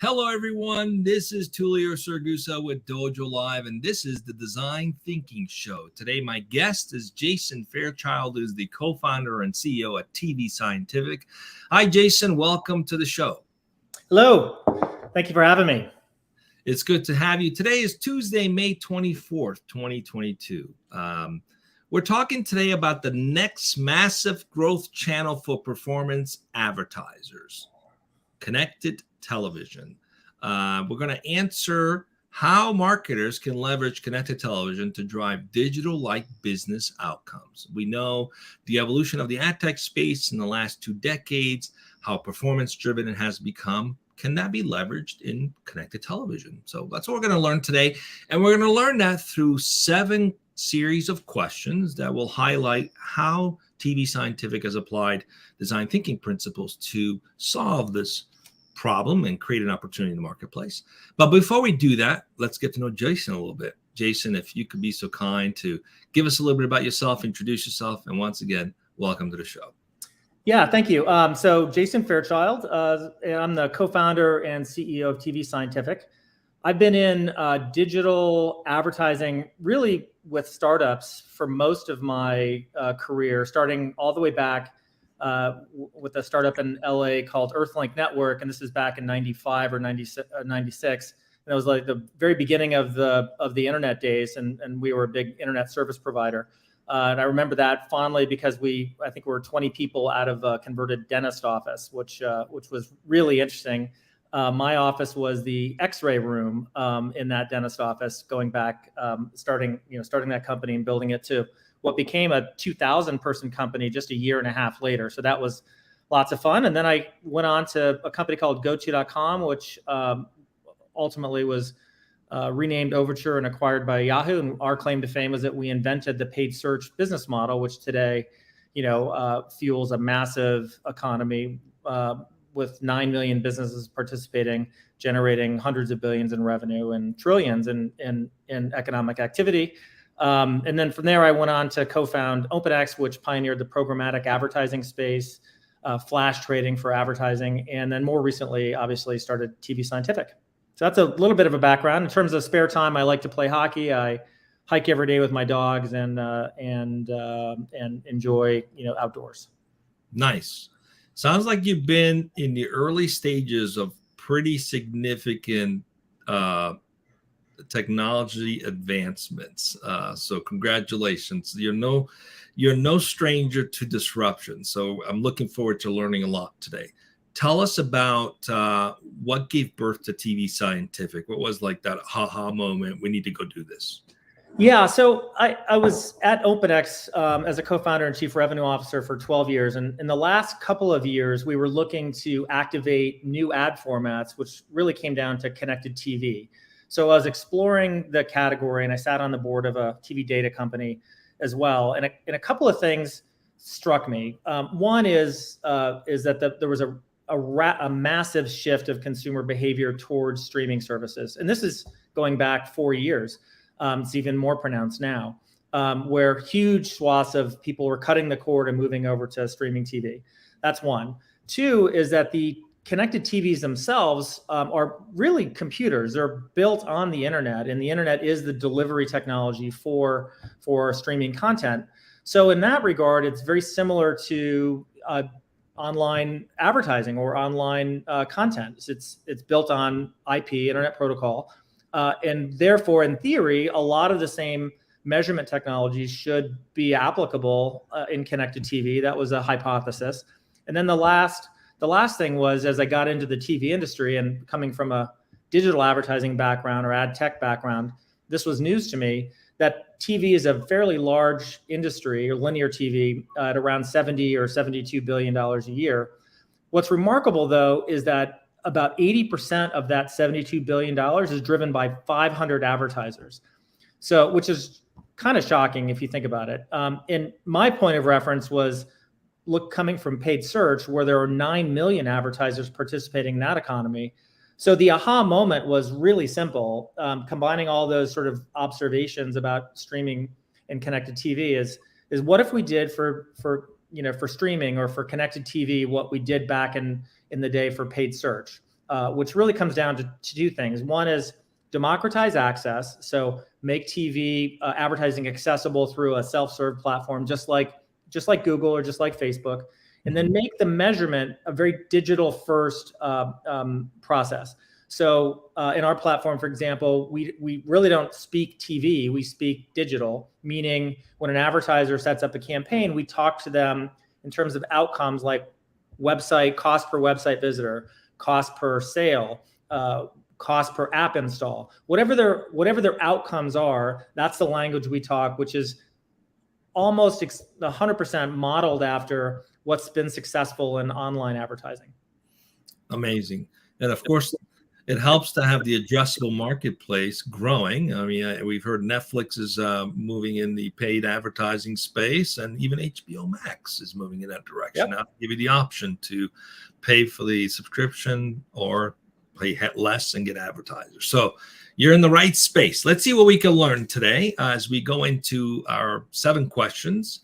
Hello, everyone. This is Tulio Sergusa with dojolive, and this is the Design Thinking Show. Today, my guest is Jason Fairchild, who's the co-founder and CEO at TV Scientific. Hi, Jason. Welcome to the show. Hello. Thank you for having me. It's good to have you. Today is Tuesday, May 24th, 2022. We're talking today about the next massive growth channel for performance advertisers, connected television. We're going to answer how marketers can leverage connected television to drive digital-like business outcomes. We know the evolution of the ad tech space in the last 2 decades, how performance-driven it has become. Can that be leveraged in connected television? So that's what we're going to learn today. And we're going to learn that through 7 series of questions that will highlight how TV Scientific has applied design thinking principles to solve this problem and create an opportunity in the marketplace. But before we do that, let's get to know Jason a little bit. Jason, if you could be so kind to give us a little bit about yourself, introduce yourself, and once again, welcome to the show. Yeah, thank you. So Jason Fairchild, I'm the co-founder and CEO of TV Scientific. I've been in digital advertising really with startups for most of my career, starting all the way back with a startup in LA called Earthlink Network. And this is back in 95 or 96. And it was like the very beginning of the internet days. And we were a big internet service provider. And I remember that fondly because I think we were 20 people out of a converted dentist office, which was really interesting. My office was the X-ray room in that dentist office, going back, starting that company and building it to what became a 2,000 person company just a year and a half later. So that was lots of fun. And then I went on to a company called goto.com, which ultimately was renamed Overture and acquired by Yahoo. And our claim to fame is that we invented the paid search business model, which today, fuels a massive economy with 9 million businesses participating, generating hundreds of billions in revenue and trillions in economic activity. And then from there, I went on to co-found OpenX, which pioneered the programmatic advertising space, flash trading for advertising, and then more recently, obviously, started TV Scientific. So that's a little bit of a background. In terms of spare time, I like to play hockey. I hike every day with my dogs and enjoy outdoors. Nice. Sounds like you've been in the early stages of pretty significant technology advancements. So congratulations. You're no stranger to disruption. So I'm looking forward to learning a lot today. Tell us about what gave birth to TV Scientific. What was like that aha moment? We need to go do this. Yeah, so I was at OpenX as a co-founder and chief revenue officer for 12 years. And in the last couple of years, we were looking to activate new ad formats, which really came down to connected TV. So I was exploring the category, and I sat on the board of a TV data company as well. And a couple of things struck me. One is that there was a massive shift of consumer behavior towards streaming services. And this is going back 4 years. It's even more pronounced now, where huge swaths of people were cutting the cord and moving over to streaming TV. That's one. Two is that the connected TVs themselves are really computers. They're built on the internet, and the internet is the delivery technology for streaming content. So in that regard, it's very similar to online advertising or online content. It's built on IP, Internet Protocol. And therefore, in theory, a lot of the same measurement technologies should be applicable in connected TV. That was a hypothesis. And then the last thing was, as I got into the TV industry and coming from a digital advertising background or ad tech background, this was news to me, that TV is a fairly large industry, or linear TV, at around $70 or $72 billion a year. What's remarkable, though, is that about 80% of that $72 billion is driven by 500 advertisers. So, which is kind of shocking if you think about it. And my point of reference was coming from paid search, where there are 9 million advertisers participating in that economy. So the aha moment was really simple. Combining all those sort of observations about streaming and connected TV is what if we did for streaming or for connected TV what we did back in the day for paid search. which really comes down to two things. One is democratize access. So make TV advertising accessible through a self-serve platform, just like Google or just like Facebook, and then make the measurement a very digital first process. So in our platform, for example, we really don't speak TV, we speak digital, meaning when an advertiser sets up a campaign, we talk to them in terms of outcomes like website, cost per website visitor, cost per sale, cost per app install, whatever their outcomes are, that's the language we talk, which is almost 100% modeled after what's been successful in online advertising. Amazing. And of course, it helps to have the addressable marketplace growing. I mean, we've heard Netflix is moving in the paid advertising space, and even HBO Max is moving in that direction. Now, give you the option to pay for the subscription or pay less and get advertisers. So you're in the right space. Let's see what we can learn today as we go into our 7 questions.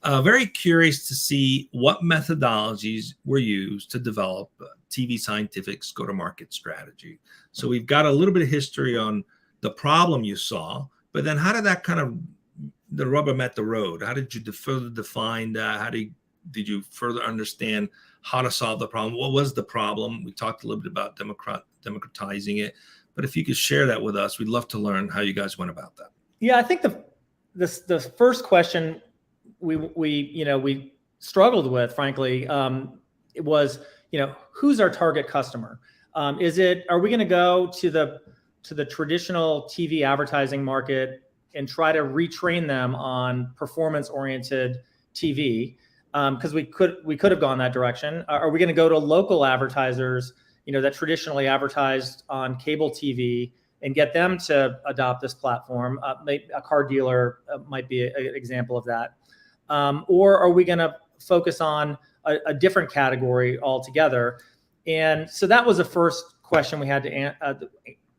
Very curious to see what methodologies were used to develop TV Scientific's go-to-market strategy. So we've got a little bit of history on the problem you saw, but then how did that kind of, the rubber met the road? How did you further define that? How did you further understand how to solve the problem? What was the problem? We talked a little bit about democratizing it, but if you could share that with us, we'd love to learn how you guys went about that. Yeah, I think the first question we struggled with, frankly, it was, who's our target customer? Are we going to go to the traditional TV advertising market and try to retrain them on performance-oriented TV? Because we could have gone that direction. Are we going to go to local advertisers, that traditionally advertised on cable TV, and get them to adopt this platform? A car dealer might be an example of that. Or are we going to focus on a different category altogether? And so that was the first question we had to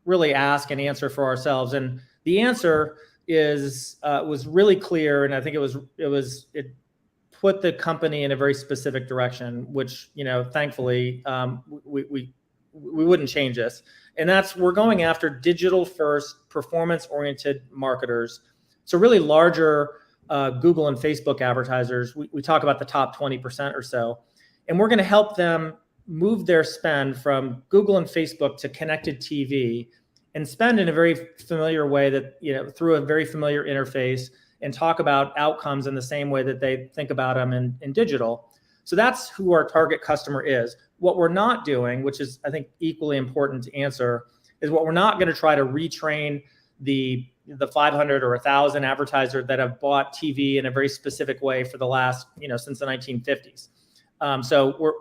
really ask and answer for ourselves. And the answer was really clear, and I think it put the company in a very specific direction, which thankfully we wouldn't change this. And we're going after digital first, performance oriented marketers. So really larger Google and Facebook advertisers. We talk about the top 20% or so, and we're going to help them move their spend from Google and Facebook to connected TV and spend in a very familiar way that, through a very familiar interface, and talk about outcomes in the same way that they think about them in digital. So that's who our target customer is. What we're not doing, which is I think equally important to answer, is what we're not going to try to retrain the 500 or 1,000 advertisers that have bought TV in a very specific way for the last, since the 1950s. So we're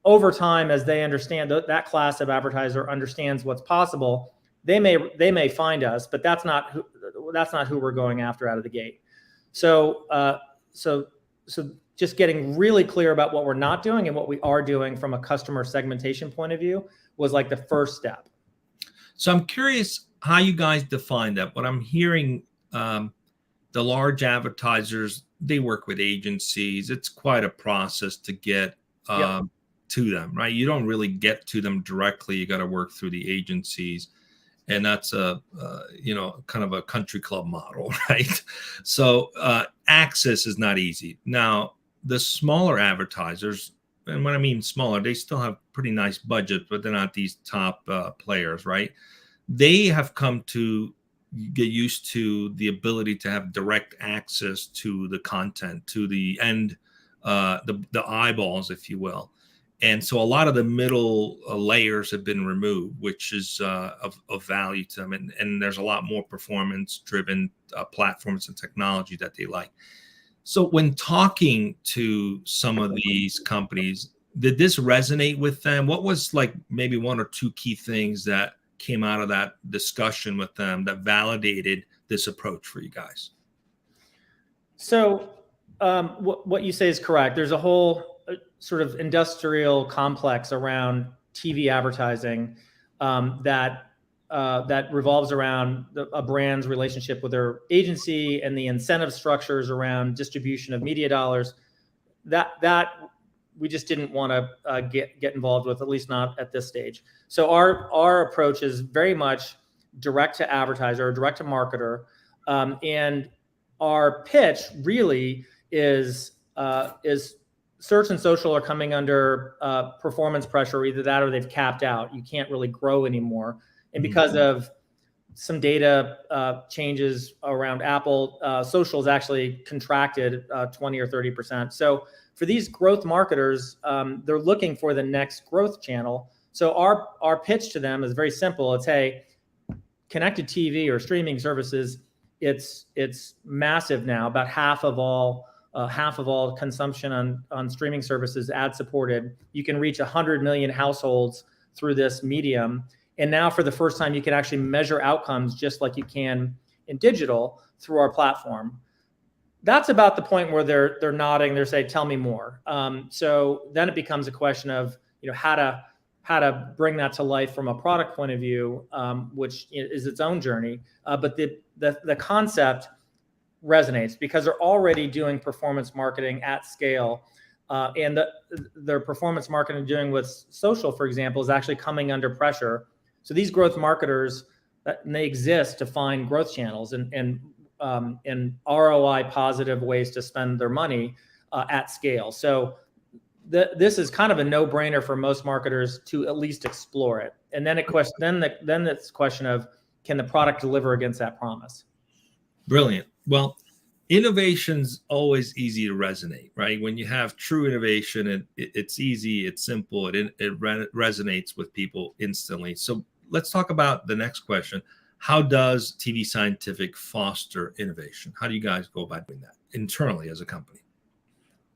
over time, as they understand that class of advertiser understands what's possible, they may find us, but that's not who we're going after out of the gate. So just getting really clear about what we're not doing and what we are doing from a customer segmentation point of view was like the first step. So I'm curious how you guys define that. What I'm hearing, the large advertisers, they work with agencies. It's quite a process to get to them, right? You don't really get to them directly. You got to work through the agencies. And that's kind of a country club model, right? So access is not easy. Now, the smaller advertisers, and when I mean smaller, they still have pretty nice budgets, but they're not these top players, right? They have come to get used to the ability to have direct access to the content, to the end, the eyeballs, if you will. And so a lot of the middle layers have been removed, which is of value to them. And there's a lot more performance-driven platforms and technology that they like. So when talking to some of these companies, did this resonate with them? What was like maybe 1 or 2 key things that came out of that discussion with them that validated this approach for you guys? So what you say is correct. There's a whole sort of industrial complex around TV advertising that revolves around a brand's relationship with their agency and the incentive structures around distribution of media dollars. That we just didn't want to get involved with, at least not at this stage. So our approach is very much direct to advertiser, direct to marketer, and our pitch really is search and social are coming under performance pressure, either that or they've capped out. You can't really grow anymore, and because of some data changes around Apple, social is actually contracted 20 or 30%. So for these growth marketers, they're looking for the next growth channel. So our pitch to them is very simple. It's, hey, connected TV or streaming services, it's massive now. About half of all consumption on streaming services ad supported. You can reach 100 million households through this medium. And now for the first time, you can actually measure outcomes just like you can in digital through our platform. That's about the point where they're nodding. They're saying, "Tell me more." So then it becomes a question of how to bring that to life from a product point of view, which is its own journey. But the concept resonates because they're already doing performance marketing at scale. And their performance marketing doing with social, for example, is actually coming under pressure. So these growth marketers, they exist to find growth channels and ROI positive ways to spend their money at scale. So this is kind of a no-brainer for most marketers to at least explore it. And then then it's a question of, can the product deliver against that promise? Brilliant. Well, innovation's always easy to resonate, right? When you have true innovation, it's easy, it's simple, it resonates with people instantly. So let's talk about the next question. How does TV Scientific foster innovation? How do you guys go about doing that internally as a company?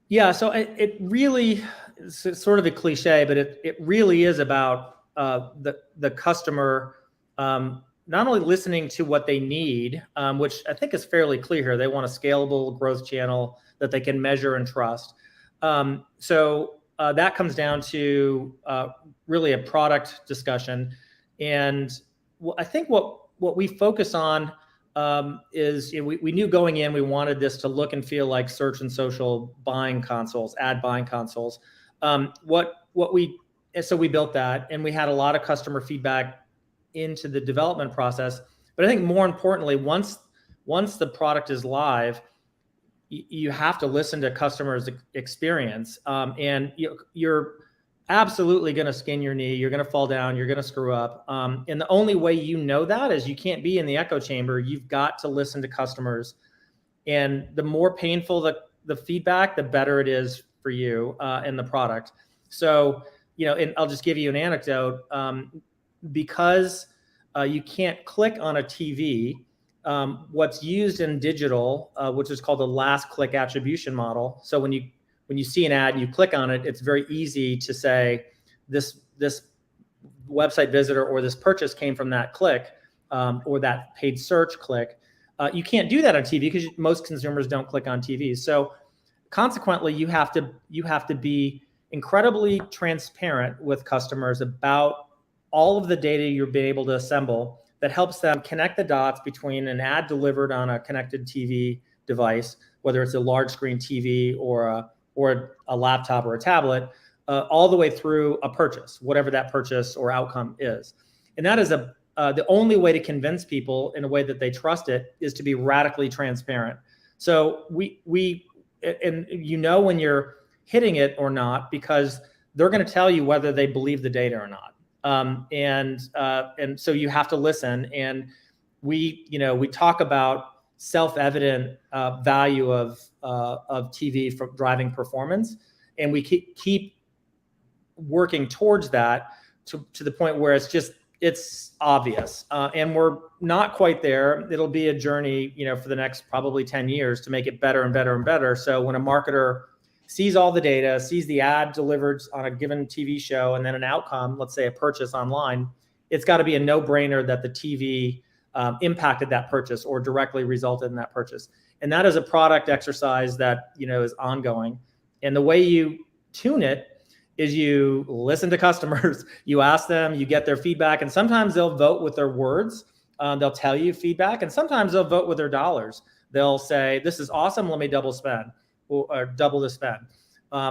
Yeah, so it really, it's sort of a cliche, but it really is about the customer not only listening to what they need, which I think is fairly clear here. They want a scalable growth channel that they can measure and trust. So that comes down to really a product discussion. And I think what we focus on is we knew going in, we wanted this to look and feel like search and social buying consoles, ad buying consoles. So we built that, and we had a lot of customer feedback into the development process. But I think more importantly, once the product is live, you have to listen to customers' experience, and you're absolutely going to skin your knee. You're going to fall down. You're going to screw up. And the only way you know that is you can't be in the echo chamber. You've got to listen to customers. And the more painful the feedback, the better it is for you and the product. So, and I'll just give you an anecdote. Because you can't click on a TV, what's used in digital, which is called the last click attribution model. So when you see an ad and you click on it, it's very easy to say this website visitor or this purchase came from that click or that paid search click. You can't do that on TV because most consumers don't click on TV. So consequently, you have to be incredibly transparent with customers about all of the data you've been able to assemble that helps them connect the dots between an ad delivered on a connected TV device, whether it's a large screen TV or a laptop or a tablet, all the way through a purchase, whatever that purchase or outcome is. And that is the only way to convince people in a way that they trust it is to be radically transparent. So we when you're hitting it or not, because they're going to tell you whether they believe the data or not. And so you have to listen. And we talk about self-evident value of TV for driving performance, and we keep working towards that to the point where it's obvious. And we're not quite there. It'll be a journey, for the next probably 10 years to make it better and better and better. So when a marketer sees all the data, sees the ad delivered on a given TV show, and then an outcome, let's say a purchase online, it's got to be a no-brainer that the TV impacted that purchase or directly resulted in that purchase. And that is a product exercise that is ongoing. And the way you tune it is you listen to customers, you ask them, you get their feedback, and sometimes they'll vote with their words. They'll tell you feedback, and sometimes they'll vote with their dollars. They'll say, "This is awesome. Let me double spend." Or double the spend,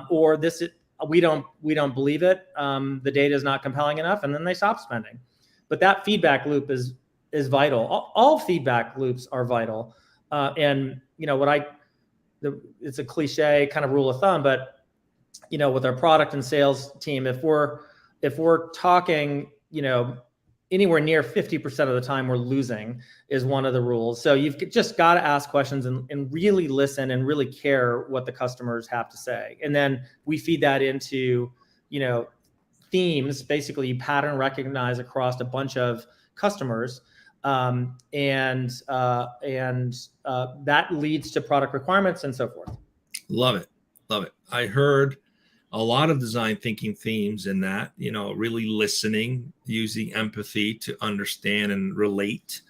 or this we don't believe it. The data is not compelling enough, and then they stop spending. But that feedback loop is vital. All feedback loops are vital. And it's a cliche kind of rule of thumb, but with our product and sales team, if we're talking, anywhere near 50% of the time we're losing is one of the rules. So you've just got to ask questions and really listen and really care what the customers have to say. And then we feed that into, themes. Basically, you pattern recognize across a bunch of customers. And that leads to product requirements and so forth. Love it. Love it. I heard a lot of design thinking themes in that, really listening, using empathy to understand and relate,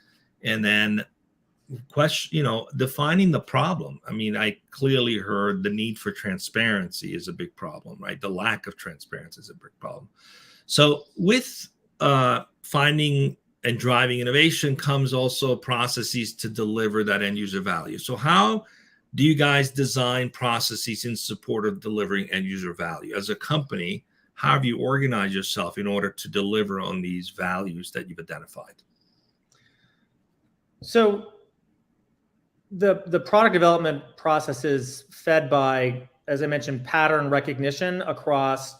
and then defining the problem. I mean, I clearly heard the need for transparency is a big problem, right? The lack of transparency is a big problem. So with finding and driving innovation comes also processes to deliver that end user value. So how do you guys design processes in support of delivering end user value? As a company, how have you organized yourself in order to deliver on these values that you've identified? So the product development process is fed by, as I mentioned, pattern recognition across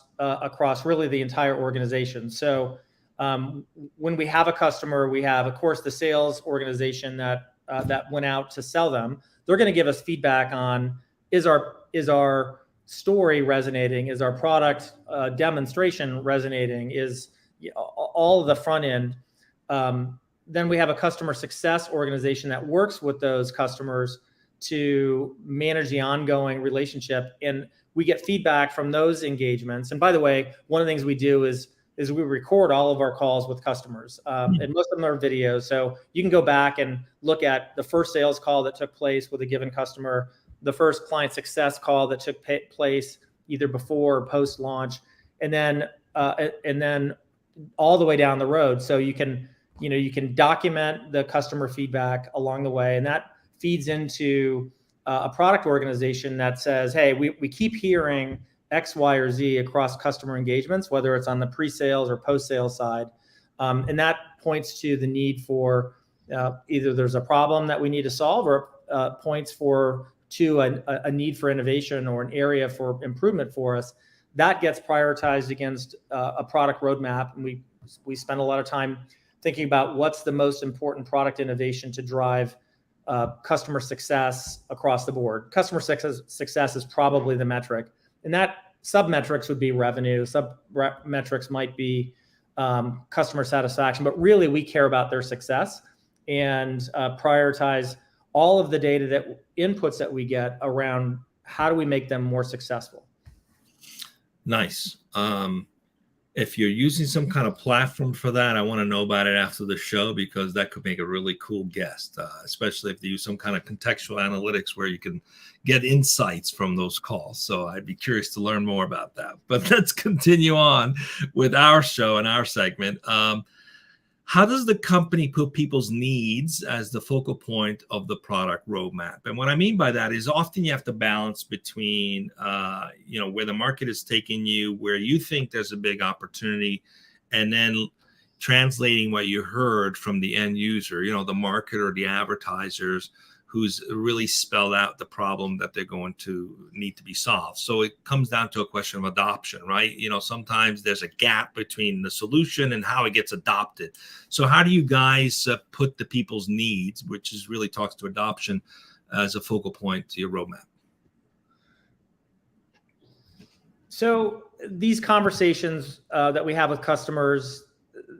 really the entire organization. So when we have a customer, we have, of course, the sales organization that went out to sell them. They're going to give us feedback on, is our story resonating? Is our product demonstration resonating? Is all of the front end? Then we have a customer success organization that works with those customers to manage the ongoing relationship. And we get feedback from those engagements. And by the way, one of the things we do is we record all of our calls with customers, and most of them are videos. So you can go back and look at the first sales call that took place with a given customer, the first client success call that took place either before or post launch, and then all the way down the road. So you can document the customer feedback along the way, and that feeds into a product organization that says, hey, we keep hearing X, Y, or Z across customer engagements, whether it's on the pre-sales or post-sales side. And that points to the need for either there's a problem that we need to solve, or points to a need for innovation or an area for improvement for us. That gets prioritized against a product roadmap. And we spend a lot of time thinking about what's the most important product innovation to drive customer success across the board. Customer success is probably the metric. And that sub-metrics would be revenue. Sub-metrics might be customer satisfaction. But really, we care about their success and prioritize all of the data inputs that we get around how do we make them more successful. Nice. If you're using some kind of platform for that, I want to know about it after the show, because that could make a really cool guest, especially if they use some kind of contextual analytics where you can get insights from those calls. So I'd be curious to learn more about that. But let's continue on with our show and our segment. How does the company put people's needs as the focal point of the product roadmap? And what I mean by that is often you have to balance between, where the market is taking you, where you think there's a big opportunity, and then translating what you heard from the end user, the marketer, the advertisers, who's really spelled out the problem that they're going to need to be solved. So it comes down to a question of adoption, right? Sometimes there's a gap between the solution and how it gets adopted. So how do you guys put the people's needs, which is really talks to adoption, as a focal point to your roadmap? So these conversations that we have with customers,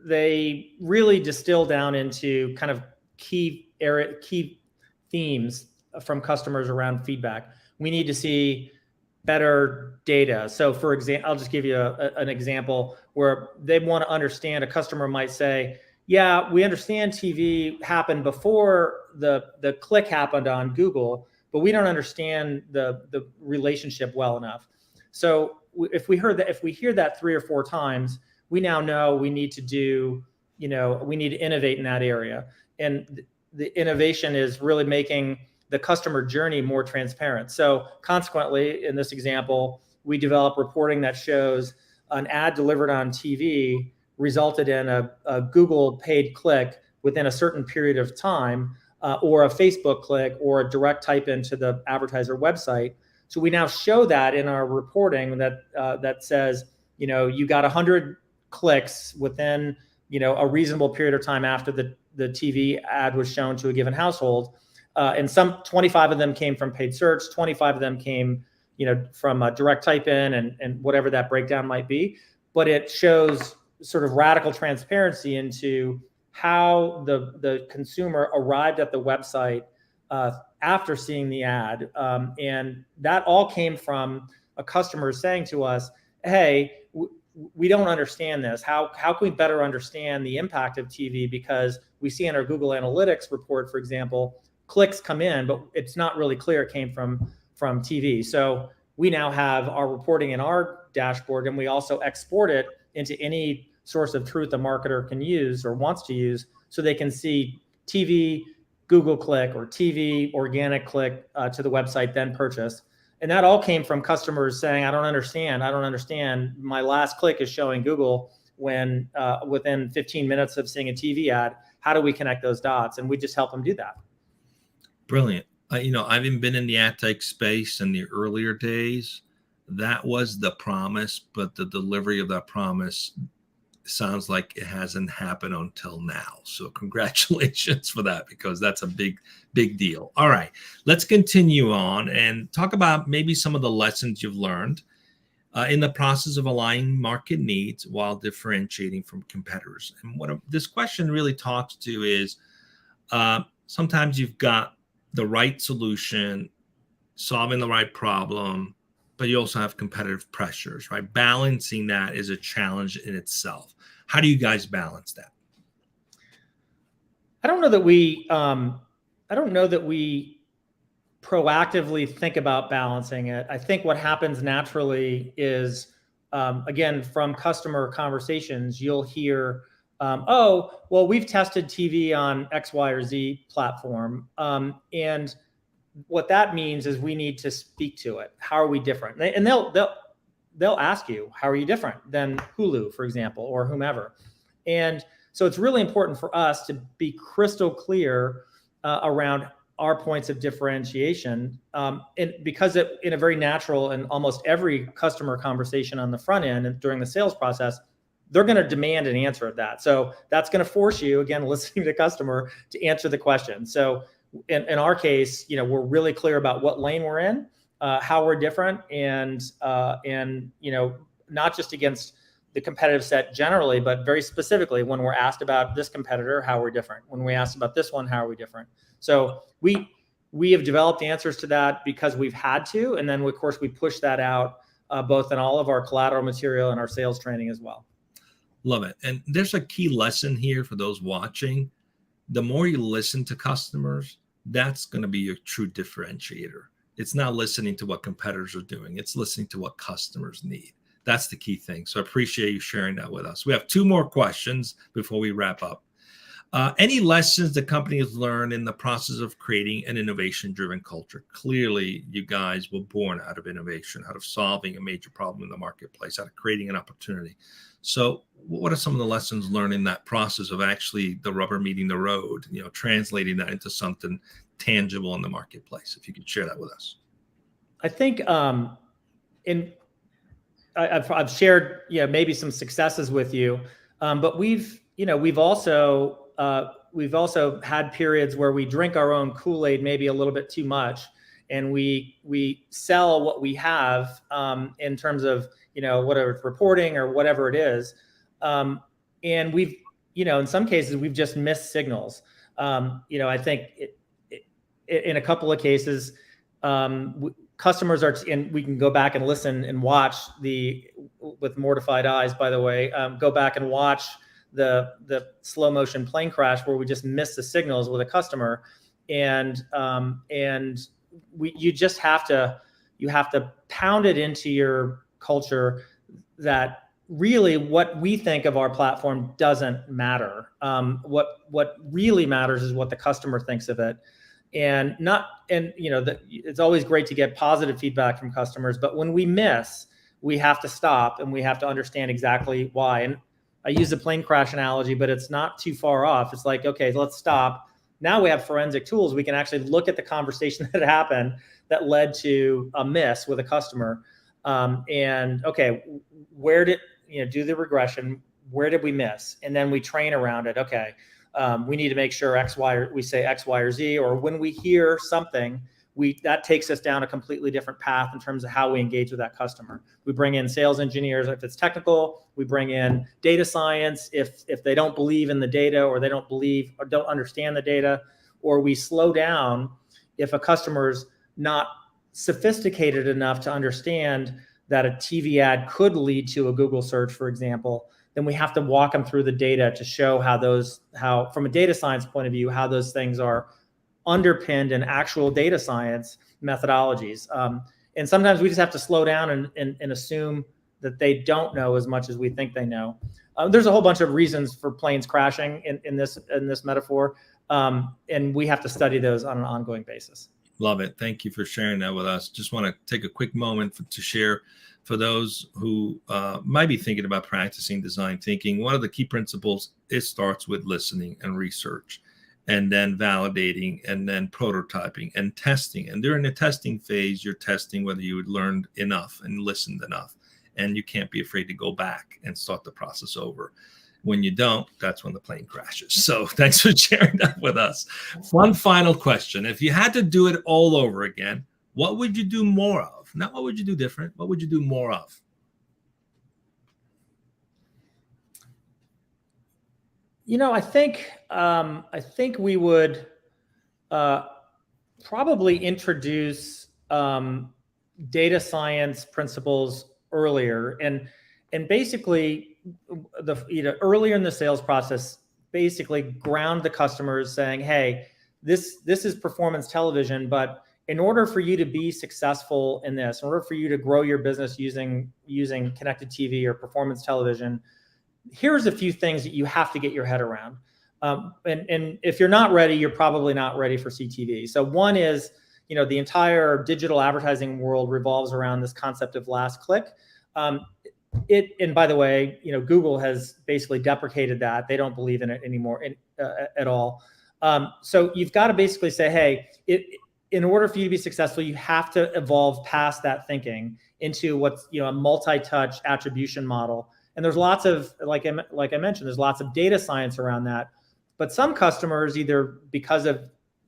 they really distill down into kind of key themes from customers around feedback. We need to see better data. So for example, I'll just give you an example where they want to understand. A customer might say, yeah, we understand TV happened before the click happened on Google, but we don't understand the relationship well enough. So if we hear that 3 or 4 times, we now know we need to innovate in that area. And the innovation is really making the customer journey more transparent. So consequently, in this example, we develop reporting that shows an ad delivered on TV resulted in a Google paid click within a certain period of time, or a Facebook click, or a direct type into the advertiser website. So we now show that in our reporting that says, you got 100 clicks within, a reasonable period of time after the TV ad was shown to a given household. And 25 of them came from paid search, 25 of them came, from a direct type in, and whatever that breakdown might be. But it shows sort of radical transparency into how the consumer arrived at the website after seeing the ad. And that all came from a customer saying to us, hey, we don't understand this. How can we better understand the impact of TV? Because we see in our Google Analytics report, for example, clicks come in, but it's not really clear it came from TV. So we now have our reporting in our dashboard, and we also export it into any source of truth a marketer can use or wants to use, so they can see TV Google click or TV organic click to the website, then purchase. And that all came from customers saying, I don't understand. My last click is showing Google when within 15 minutes of seeing a TV ad. How do we connect those dots? And we just help them do that. Brilliant. I've even been in the ad tech space in the earlier days. That was the promise, but the delivery of that promise sounds like it hasn't happened until now. So congratulations for that, because that's a big deal. All right, let's continue on and talk about maybe some of the lessons you've learned in the process of aligning market needs while differentiating from competitors. And what this question really talks to is sometimes you've got the right solution, solving the right problem, but you also have competitive pressures, right? Balancing that is a challenge in itself. How do you guys balance that? I don't know that we proactively think about balancing it. I think what happens naturally is, again, from customer conversations, you'll hear, oh, well, we've tested TV on X, Y, or Z platform. And what that means is we need to speak to it. How are we different? And they'll ask you, how are you different than Hulu, for example, or whomever? And so it's really important for us to be crystal clear around our points of differentiation, and because in a very natural and almost every customer conversation on the front end and during the sales process, they're going to demand an answer of that. So that's going to force you, again, listening to the customer, to answer the question. So in our case, we're really clear about what lane we're in, how we're different, and not just against the competitive set generally, but very specifically when we're asked about this competitor, how we're different. When we asked about this one, how are we different? So we have developed answers to that because we've had to, and then of course we push that out both in all of our collateral material and our sales training as well. Love it. And there's a key lesson here for those watching. The more you listen to customers, that's going to be your true differentiator. It's not listening to what competitors are doing. It's listening to what customers need. That's the key thing. So I appreciate you sharing that with us. We have two more questions before we wrap up. Any lessons the company has learned in the process of creating an innovation-driven culture? Clearly, you guys were born out of innovation, out of solving a major problem in the marketplace, out of creating an opportunity. So what are some of the lessons learned in that process of actually the rubber meeting the road, translating that into something tangible in the marketplace? If you could share that with us. I think I've shared maybe some successes with you, but we've also had periods where we drink our own Kool-Aid maybe a little bit too much, and we sell what we have in terms of whatever it's reporting or whatever it is, and we've in some cases we've just missed signals. I think in a couple of cases, customers are, and we can go back and listen and watch with mortified eyes, by the way, go back and watch the slow motion plane crash where we just missed the signals with a customer, and you have to pound it into your culture that really what we think of our platform doesn't matter. What really matters is what the customer thinks of it. And it's always great to get positive feedback from customers, but when we miss, we have to stop and we have to understand exactly why. And I use the plane crash analogy, but it's not too far off. It's like, okay, let's stop. Now we have forensic tools. We can actually look at the conversation that happened that led to a miss with a customer. And okay, where did, do the regression? Where did we miss? And then we train around it. Okay, we need to make sure X, Y, or we say X, Y, or Z, or when we hear something, that takes us down a completely different path in terms of how we engage with that customer. We bring in sales engineers if it's technical. We bring in data science if they don't believe in the data, or they don't believe or don't understand the data, or we slow down if a customer's not sophisticated enough to understand that a TV ad could lead to a Google search, for example. Then we have to walk them through the data to show how from a data science point of view, how those things are underpinned in actual data science methodologies. And sometimes we just have to slow down and assume that they don't know as much as we think they know. There's a whole bunch of reasons for planes crashing in this metaphor, and we have to study those on an ongoing basis. Love it. Thank you for sharing that with us. Just want to take a quick moment to share for those who might be thinking about practicing design thinking. One of the key principles, it starts with listening and research, and then validating, and then prototyping and testing. And during the testing phase, you're testing whether you had learned enough and listened enough. And you can't be afraid to go back and start the process over. When you don't, that's when the plane crashes. So thanks for sharing that with us. One final question. If you had to do it all over again, what would you do more of? Not what would you do different, what would you do more of? I think we would probably introduce data science principles earlier, and basically earlier in the sales process, basically ground the customers saying, hey, this is performance television, but in order for you to be successful in this, in order for you to grow your business using connected TV or performance television, here's a few things that you have to get your head around. And if you're not ready, you're probably not ready for CTV. So one is, the entire digital advertising world revolves around this concept of last click. And by the way, Google has basically deprecated that. They don't believe in it anymore at all. So you've got to basically say, hey, in order for you to be successful, you have to evolve past that thinking into what's, a multi-touch attribution model. And there's lots of, like I mentioned, there's lots of data science around that. But some customers, either because of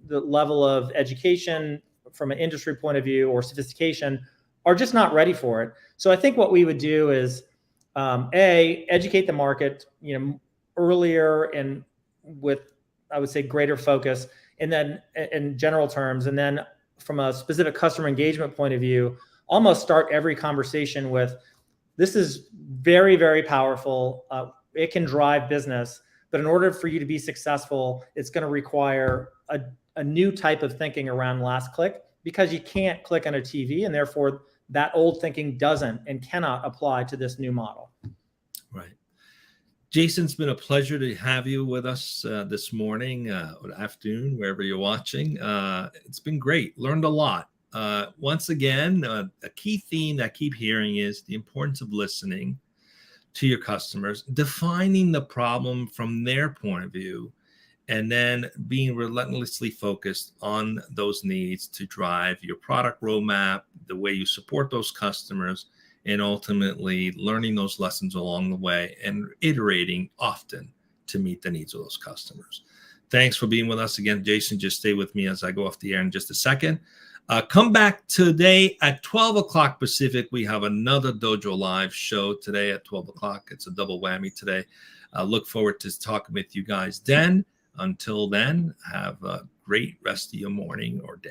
the level of education from an industry point of view or sophistication, are just not ready for it. So I think what we would do is, educate the market, earlier and with, I would say, greater focus, and then in general terms, and then from a specific customer engagement point of view, almost start every conversation with, this is very, very powerful. It can drive business, but in order for you to be successful, it's going to require a new type of thinking around last click, because you can't click on a TV, and therefore that old thinking doesn't and cannot apply to this new model. Right. Jason, it's been a pleasure to have you with us this morning or afternoon, wherever you're watching. It's been great. Learned a lot. Once again, a key theme that I keep hearing is the importance of listening to your customers, defining the problem from their point of view, and then being relentlessly focused on those needs to drive your product roadmap, the way you support those customers, and ultimately learning those lessons along the way and iterating often to meet the needs of those customers. Thanks for being with us again, Jason. Just stay with me as I go off the air in just a second. Come back today at 12 o'clock Pacific. We have another Dojo Live show today at 12 o'clock. It's a double whammy today. I look forward to talking with you guys then. Until then, have a great rest of your morning or day.